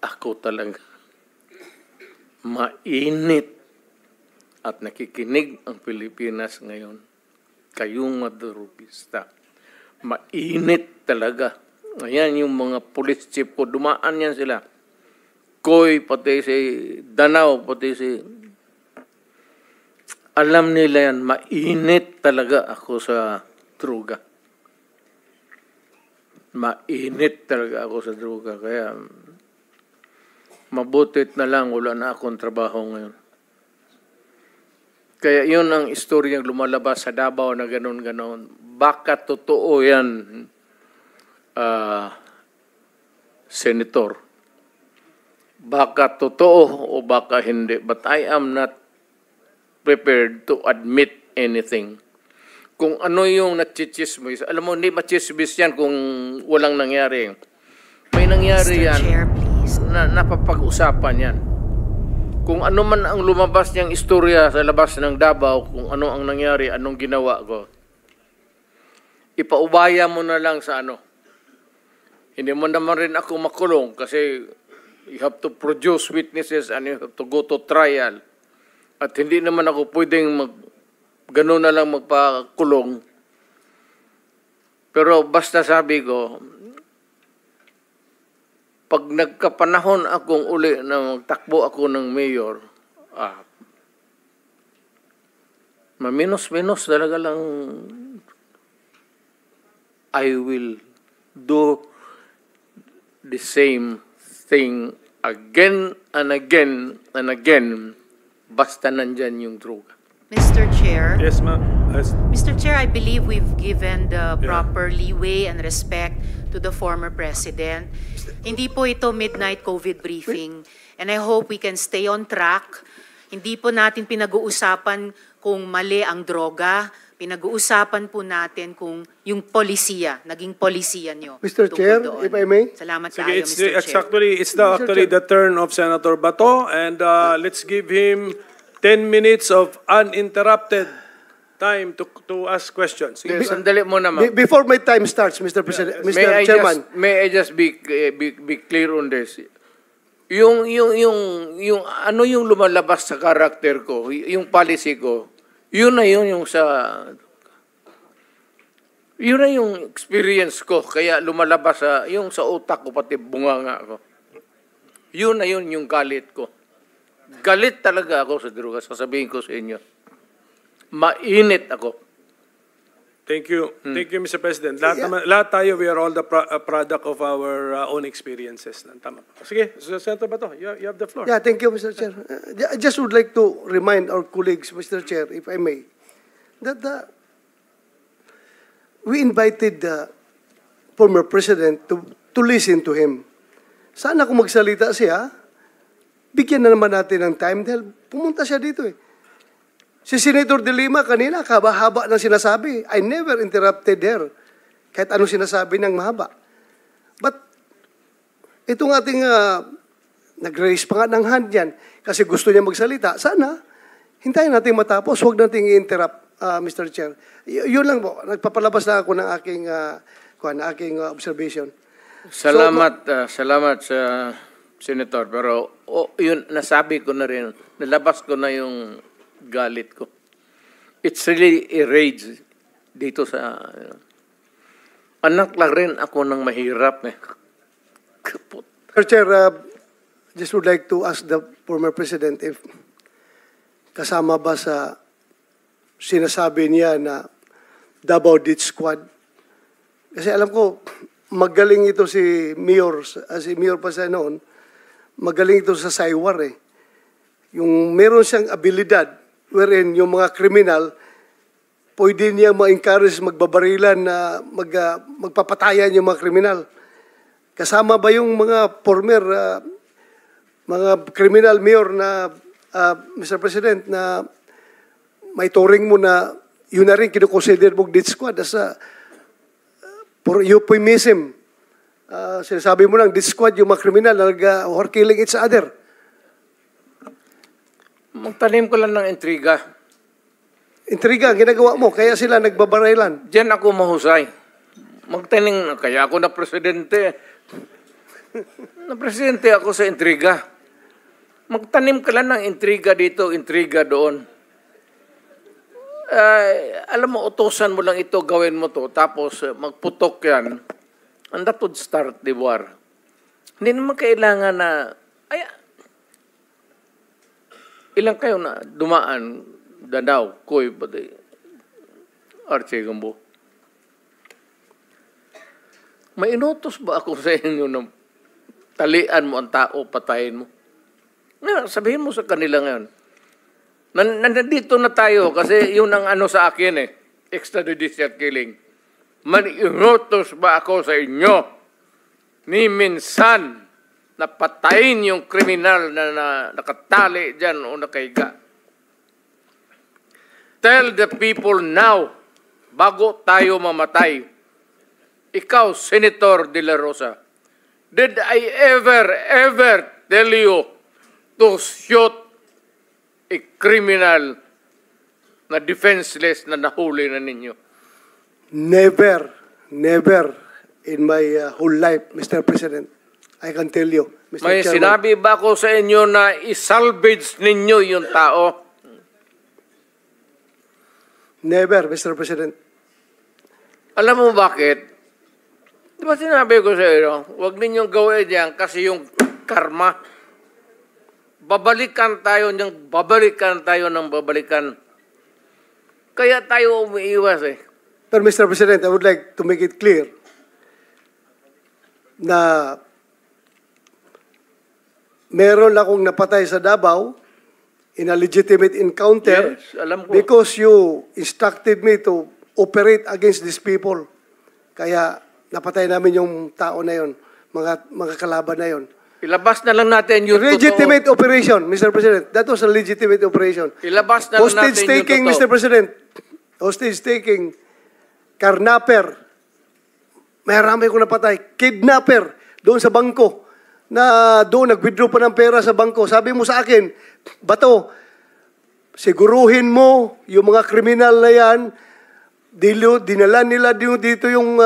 ako talaga mainit at nakikinig ang Pilipinas ngayon. Kayong madurubista. Mainit talaga. Ayan yung mga police chief ko. Dumaan yan sila. Koy, pati si Danao, pati si... Alam nila yan, mainit talaga ako sa droga. Mainit talaga ako sa droga. Kaya mabutit na lang, wala na akong trabaho ngayon. Kaya yun ang istoryang lumalabas sa Davao na ganon-ganon. Baka totoo yan, Senator. Baka totoo o baka hindi. But I am not prepared to admit anything. Kung ano yung nachichismis, alam mo, hindi machismis yan kung walang nangyari. May nangyari Mr. yan Chair, please. na napapag-usapan yan. Kung ano man ang lumabas niyang istorya sa labas ng Davao, kung ano ang nangyari, anong ginawa ko, ipaubaya mo na lang sa ano. Hindi mo naman rin ako makulong kasi you have to produce witnesses and you have to go to trial. At hindi naman ako pwedeng gano'n na lang magpakulong. Pero basta sabi ko, pag nagkapanahon akong uli na magtakbo ako ng mayor, maminos-minos talaga lang, I will do the same thing again and again and again, basta nandyan yung droga. Mr. Chair. Yes, ma'am. Mr. Chair, I believe we've given the proper leeway and respect to the former president. Hindi po ito midnight COVID briefing. And I hope we can stay on track. Hindi po natin pinag-uusapan kung mali ang droga. Pinag-uusapan po natin kung yung polisiya, naging polisiya nyo. Mr. Chair, if I may. Salamat Sige, tayo, Mr. Chair. It's actually the turn of Senator Bato, and let's give him 10 minutes of uninterrupted time to ask questions. Sige, sandali mo naman. Before my time starts, Mr. President, Mr. Chairman. May I just be clear on this? Yung ano yung lumalabas sa karakter ko, yung policy ko, yun na yung experience ko, kaya lumalabas yung sa utak ko, pati bunganga ko. Yun na yung galit ko. Galit talaga ako sa droga, sasabihin ko sa inyo. Mainit ako. Thank you. Thank you, Mr. President. Lahat tayo, we are all the product of our own experiences. Tama. Sige, Senator Bato, you have the floor. Yeah, thank you, Mr. Chair. I just would like to remind our colleagues, Mr. Chair, if I may, that we invited the former president to listen to him. Sana kung magsalita siya, bigyan na naman natin ng time dahil pumunta siya dito eh. Si Senator De Lima kanina, haba-haba ng sinasabi. I never interrupted her. Kahit anong sinasabi ng mahaba. But, itong ating nag-raise pa nga ng hand yan kasi gusto niya magsalita. Sana, hintayin natin matapos. Huwag natin i-interrupt, Mr. Chair. Yun lang po. Nagpapalabas na ako ng aking observation. Salamat, salamat sa Senator. Pero yun, nasabi ko na rin, nalabas ko na yung galit ko. It's really a rage dito sa... anak lang rin ako ng mahirap eh. Kaput. Mr. Chair, just would like to ask the former president if kasama ba sa sinasabi niya na Davao Death Squad. Kasi alam ko, magaling ito si Mayor pa sa noon, magaling ito sa Saywar eh. Yung meron siyang abilidad wherein yung mga kriminal pwede niya ma-encourage magbabarilan na magpapatayan yung mga kriminal. Kasama ba yung mga former mga criminal mayor na Mr. President na may turing mo na yun na rin kinukonsider mong death squad as for euphemism. Sinasabi mo lang death squad yung mga kriminal na who are killing each other. Magtanim ko lang ng intriga. Intriga, ginagawa mo, kaya sila nagbabarailan. Diyan ako mahusay. Magtanim, kaya ako na presidente. Na presidente ako sa intriga. Magtanim ka lang ng intriga dito, intriga doon. Alam mo, utosan mo lang ito, gawin mo to, tapos magputok yan. And that would start the war. Hindi naman kailangan na, ilang kayo na dumaan, Danao, Koy, pati Archie Gambo. May inutos ba ako sa inyo na talian mo ang tao, patayin mo? Ngayon, sabihin mo sa kanila ngayon, nandito na tayo kasi yun ang ano sa akin extrajudicial killing. May inutos ba ako sa inyo ni minsan na patayin yung kriminal na nakatali dyan o nakahiga? Tell the people now, bago tayo mamatay, ikaw, Senator De La Rosa, did I ever tell you to shoot a criminal na defenseless na nahuli na ninyo? Never in my whole life, Mr. President. I can tell you, Mr. May Chairman. sinabi ba ko sa inyo na isalvage ninyo yung tao? Never, Mr. President. Alam mo bakit? Di ba sinabi ko sa inyo, huwag ninyong gawin yan kasi yung karma. Babalikan tayo ng babalikan. Kaya tayo umiiwas But Mr. President, I would like to make it clear na meron akong napatay sa Davao in a legitimate encounter Yes, alam ko. because you instructed me to operate against these people. Kaya napatay namin yung tao na yon, mga kalaban na yon. Ilabas na lang natin yung Legitimate operation, Mr. President. That was a legitimate operation. totoo. Ilabas na lang Hostage natin taking, yung Mr. totoo. President. Hostage taking. Karnaper. Marami ko napatay. Kidnapper. Doon sa bangko. Na doon, nag-withdraw pa ng pera sa bangko. Sabi mo sa akin, Bato, siguruhin mo yung mga kriminal na yan, dinala nila dito yung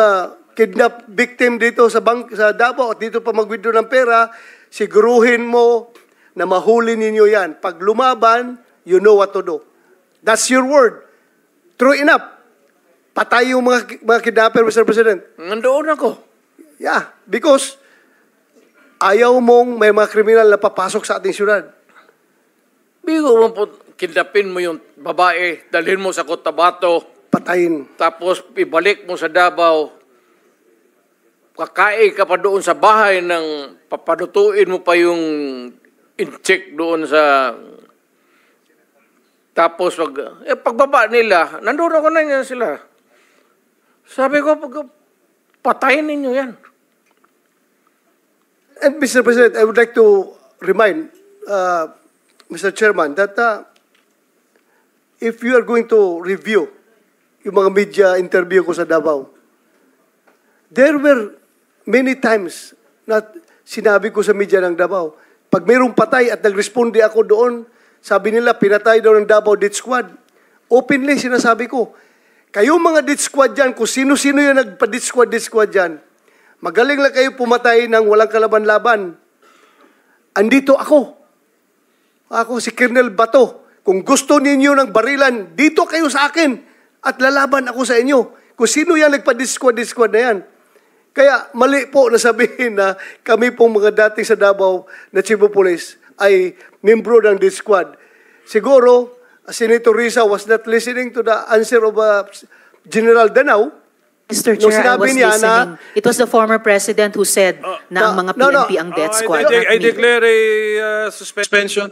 kidnap victim dito sa Davao at dito pa mag-withdraw ng pera, siguruhin mo na mahuli ninyo yan. Pag lumaban, you know what to do. That's your word. True enough. Patay yung mga kidnapper, Mr. President. Nandoon ako. Yeah, because ayaw mong may mga kriminal na papasok sa ating syudad. Bigo mo po, kidnapin mo yung babae, dalhin mo sa Cotabato, Patayin. tapos ibalik mo sa Davao, kakain ka pa doon sa bahay ng papalutuin mo pa yung in-check doon sa... Tapos pagbaba nila, nandun ako na yan sila. Sabi ko, patayin ninyo yan. And Mr. President, I would like to remind Mr. Chairman that if you are going to review yung mga media interview ko sa Davao, there were many times na sinabi ko sa media ng Davao, pag mayroong patay at nagresponde ako doon, sabi nila, pinatay daw ng Davao Death Squad. Openly, sinasabi ko, kayong mga Death Squad dyan, kung sino-sino yung nagpa-Death Squad dyan, magaling lang kayo pumatay ng walang kalaban-laban. Andito ako. Ako si Colonel Bato. Kung gusto ninyo ng barilan, dito kayo sa akin at lalaban ako sa inyo. Kung sino yan nagpa-Death Squad na yan. Kaya mali po na sabihin na kami pong mga dating sa Davao na Chief of Police ay membro ng Death Squad. Siguro, Senator Risa was not listening to the answer of General Danao. Mr. Nung Chair, I sinabi was niya listening. It was the former president who said na ang mga PNP ang death squad. I not me. declare a suspension.